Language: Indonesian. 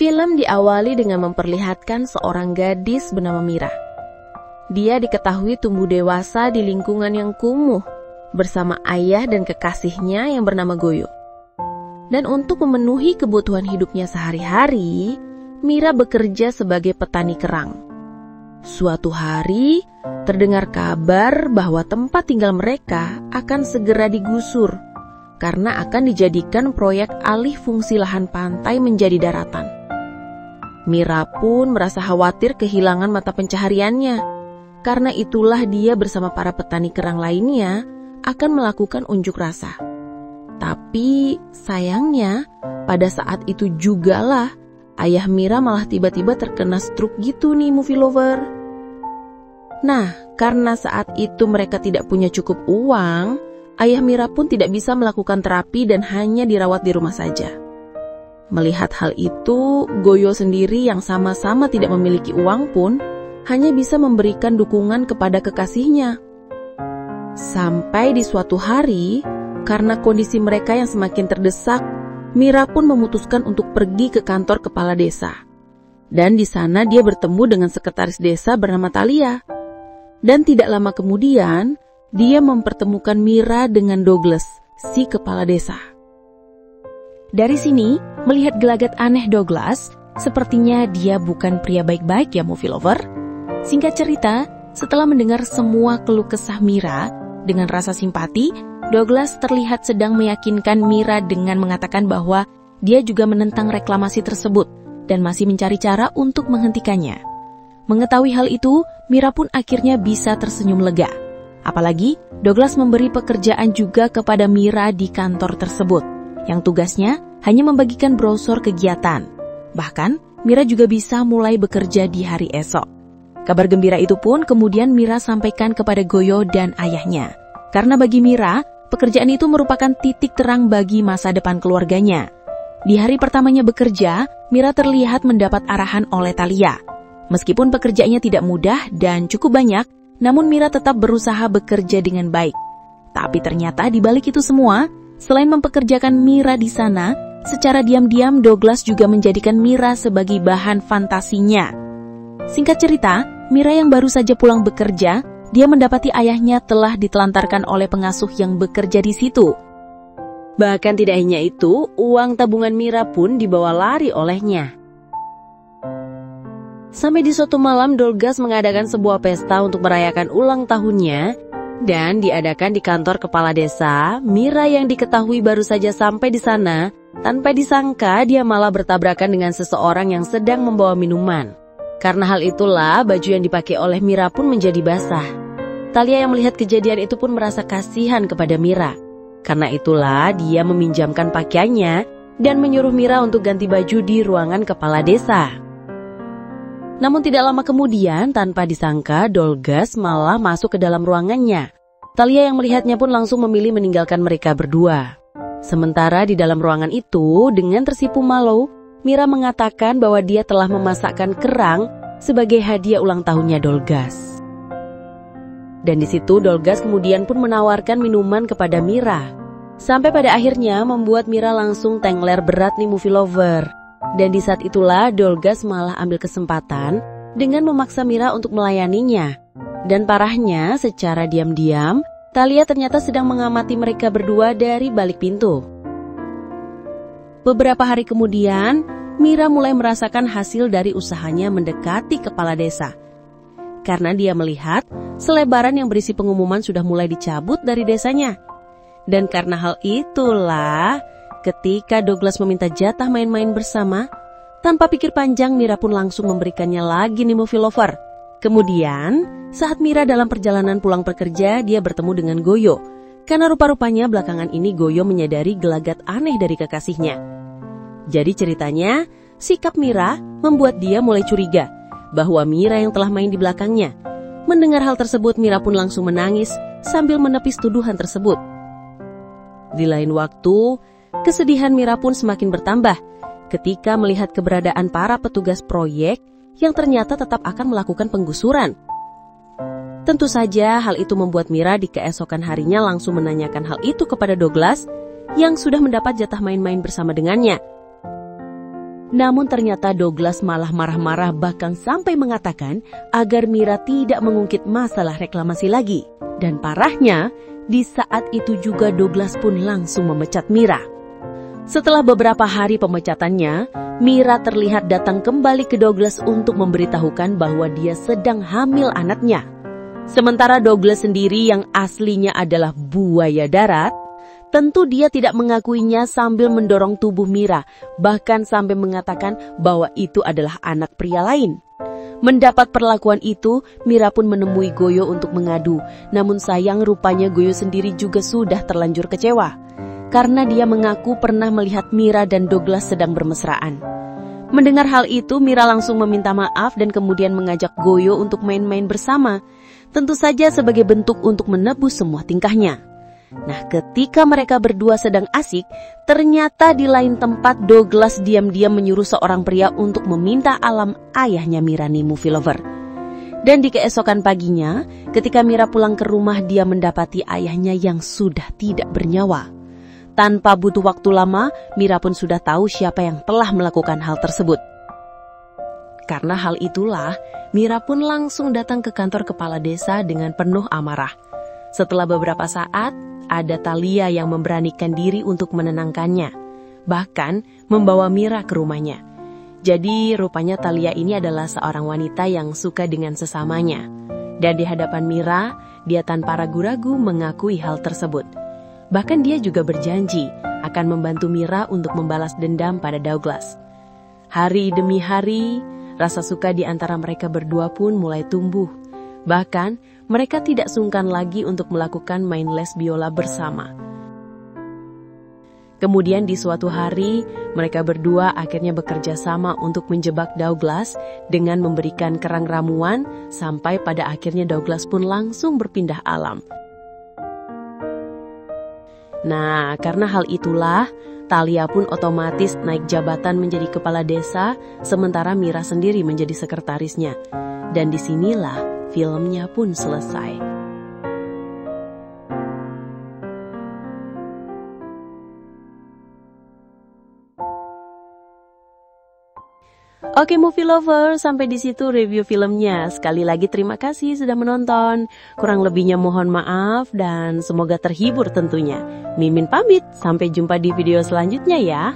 Film diawali dengan memperlihatkan seorang gadis bernama Mira. Dia diketahui tumbuh dewasa di lingkungan yang kumuh bersama ayah dan kekasihnya yang bernama Goyo. Dan untuk memenuhi kebutuhan hidupnya sehari-hari, Mira bekerja sebagai petani kerang. Suatu hari, terdengar kabar bahwa tempat tinggal mereka akan segera digusur karena akan dijadikan proyek alih fungsi lahan pantai menjadi daratan. Mira pun merasa khawatir kehilangan mata pencahariannya. Karena itulah dia bersama para petani kerang lainnya akan melakukan unjuk rasa. Tapi sayangnya pada saat itu jugalah ayah Mira malah tiba-tiba terkena stroke gitu nih movie lover. Nah, karena saat itu mereka tidak punya cukup uang, ayah Mira pun tidak bisa melakukan terapi dan hanya dirawat di rumah saja. Melihat hal itu, Goyo sendiri yang sama-sama tidak memiliki uang pun hanya bisa memberikan dukungan kepada kekasihnya. Sampai di suatu hari, karena kondisi mereka yang semakin terdesak, Mira pun memutuskan untuk pergi ke kantor kepala desa. Dan di sana dia bertemu dengan sekretaris desa bernama Thalia. Dan tidak lama kemudian, dia mempertemukan Mira dengan Douglas, si kepala desa. Dari sini, melihat gelagat aneh Douglas, sepertinya dia bukan pria baik-baik ya movie lover. Singkat cerita, setelah mendengar semua keluh kesah Mira, dengan rasa simpati, Douglas terlihat sedang meyakinkan Mira dengan mengatakan bahwa dia juga menentang reklamasi tersebut dan masih mencari cara untuk menghentikannya. Mengetahui hal itu, Mira pun akhirnya bisa tersenyum lega. Apalagi, Douglas memberi pekerjaan juga kepada Mira di kantor tersebut, yang tugasnya hanya membagikan brosur kegiatan. Bahkan, Mira juga bisa mulai bekerja di hari esok. Kabar gembira itu pun kemudian Mira sampaikan kepada Goyo dan ayahnya. Karena bagi Mira, pekerjaan itu merupakan titik terang bagi masa depan keluarganya. Di hari pertamanya bekerja, Mira terlihat mendapat arahan oleh Thalia. Meskipun pekerjaannya tidak mudah dan cukup banyak, namun Mira tetap berusaha bekerja dengan baik. Tapi ternyata di balik itu semua, selain mempekerjakan Mira di sana, secara diam-diam Douglas juga menjadikan Mira sebagai bahan fantasinya. Singkat cerita, Mira yang baru saja pulang bekerja, dia mendapati ayahnya telah ditelantarkan oleh pengasuh yang bekerja di situ. Bahkan tidak hanya itu, uang tabungan Mira pun dibawa lari olehnya. Sampai di suatu malam, Douglas mengadakan sebuah pesta untuk merayakan ulang tahunnya dan diadakan di kantor kepala desa. Mira yang diketahui baru saja sampai di sana, tanpa disangka dia malah bertabrakan dengan seseorang yang sedang membawa minuman. Karena hal itulah, baju yang dipakai oleh Mira pun menjadi basah. Thalia yang melihat kejadian itu pun merasa kasihan kepada Mira. Karena itulah, dia meminjamkan pakaiannya dan menyuruh Mira untuk ganti baju di ruangan kepala desa. Namun tidak lama kemudian, tanpa disangka, Douglas malah masuk ke dalam ruangannya. Thalia yang melihatnya pun langsung memilih meninggalkan mereka berdua. Sementara di dalam ruangan itu, dengan tersipu malu, Mira mengatakan bahwa dia telah memasakkan kerang sebagai hadiah ulang tahunnya Douglas. Dan di situ Douglas kemudian pun menawarkan minuman kepada Mira. Sampai pada akhirnya membuat Mira langsung tengler berat nih movie lover. Dan di saat itulah Douglas malah ambil kesempatan dengan memaksa Mira untuk melayaninya. Dan parahnya, secara diam-diam, Thalia ternyata sedang mengamati mereka berdua dari balik pintu. Beberapa hari kemudian, Mira mulai merasakan hasil dari usahanya mendekati kepala desa. Karena dia melihat selebaran yang berisi pengumuman sudah mulai dicabut dari desanya. Dan karena hal itulah, ketika Douglas meminta jatah main-main bersama, tanpa pikir panjang Mira pun langsung memberikannya lagi nih movie lover. Kemudian, saat Mira dalam perjalanan pulang bekerja, dia bertemu dengan Goyo. Karena rupa-rupanya belakangan ini Goyo menyadari gelagat aneh dari kekasihnya. Jadi ceritanya, sikap Mira membuat dia mulai curiga bahwa Mira yang telah main di belakangnya. Mendengar hal tersebut, Mira pun langsung menangis sambil menepis tuduhan tersebut. Di lain waktu, kesedihan Mira pun semakin bertambah ketika melihat keberadaan para petugas proyek yang ternyata tetap akan melakukan penggusuran. Tentu saja hal itu membuat Mira di keesokan harinya langsung menanyakan hal itu kepada Douglas yang sudah mendapat jatah main-main bersama dengannya. Namun ternyata Douglas malah marah-marah, bahkan sampai mengatakan agar Mira tidak mengungkit masalah reklamasi lagi. Dan parahnya, di saat itu juga Douglas pun langsung memecat Mira. Setelah beberapa hari pemecatannya, Mira terlihat datang kembali ke Douglas untuk memberitahukan bahwa dia sedang hamil anaknya. Sementara Douglas sendiri yang aslinya adalah buaya darat, tentu dia tidak mengakuinya sambil mendorong tubuh Mira, bahkan sampai mengatakan bahwa itu adalah anak pria lain. Mendapat perlakuan itu, Mira pun menemui Goyo untuk mengadu. Namun sayang rupanya Goyo sendiri juga sudah terlanjur kecewa, karena dia mengaku pernah melihat Mira dan Douglas sedang bermesraan. Mendengar hal itu, Mira langsung meminta maaf dan kemudian mengajak Goyo untuk main-main bersama. Tentu saja sebagai bentuk untuk menebus semua tingkahnya. Nah, ketika mereka berdua sedang asik, ternyata di lain tempat Douglas diam-diam menyuruh seorang pria untuk meminta alam ayahnya Mira nih movie lover. Dan di keesokan paginya, ketika Mira pulang ke rumah, dia mendapati ayahnya yang sudah tidak bernyawa. Tanpa butuh waktu lama, Mira pun sudah tahu siapa yang telah melakukan hal tersebut. Karena hal itulah, Mira pun langsung datang ke kantor kepala desa dengan penuh amarah. Setelah beberapa saat, ada Thalia yang memberanikan diri untuk menenangkannya, bahkan membawa Mira ke rumahnya. Jadi rupanya Thalia ini adalah seorang wanita yang suka dengan sesamanya. Dan di hadapan Mira, dia tanpa ragu-ragu mengakui hal tersebut. Bahkan dia juga berjanji akan membantu Mira untuk membalas dendam pada Douglas. Hari demi hari, rasa suka di antara mereka berdua pun mulai tumbuh. Bahkan, mereka tidak sungkan lagi untuk melakukan main les biola bersama. Kemudian di suatu hari, mereka berdua akhirnya bekerja sama untuk menjebak Douglas dengan memberikan kerang ramuan, sampai pada akhirnya Douglas pun langsung berpindah alam. Nah, karena hal itulah, Thalia pun otomatis naik jabatan menjadi kepala desa, sementara Mira sendiri menjadi sekretarisnya. Dan disinilah filmnya pun selesai. Oke movie lover, sampai di situ review filmnya. Sekali lagi terima kasih sudah menonton. Kurang lebihnya mohon maaf dan semoga terhibur tentunya. Mimin pamit, sampai jumpa di video selanjutnya ya.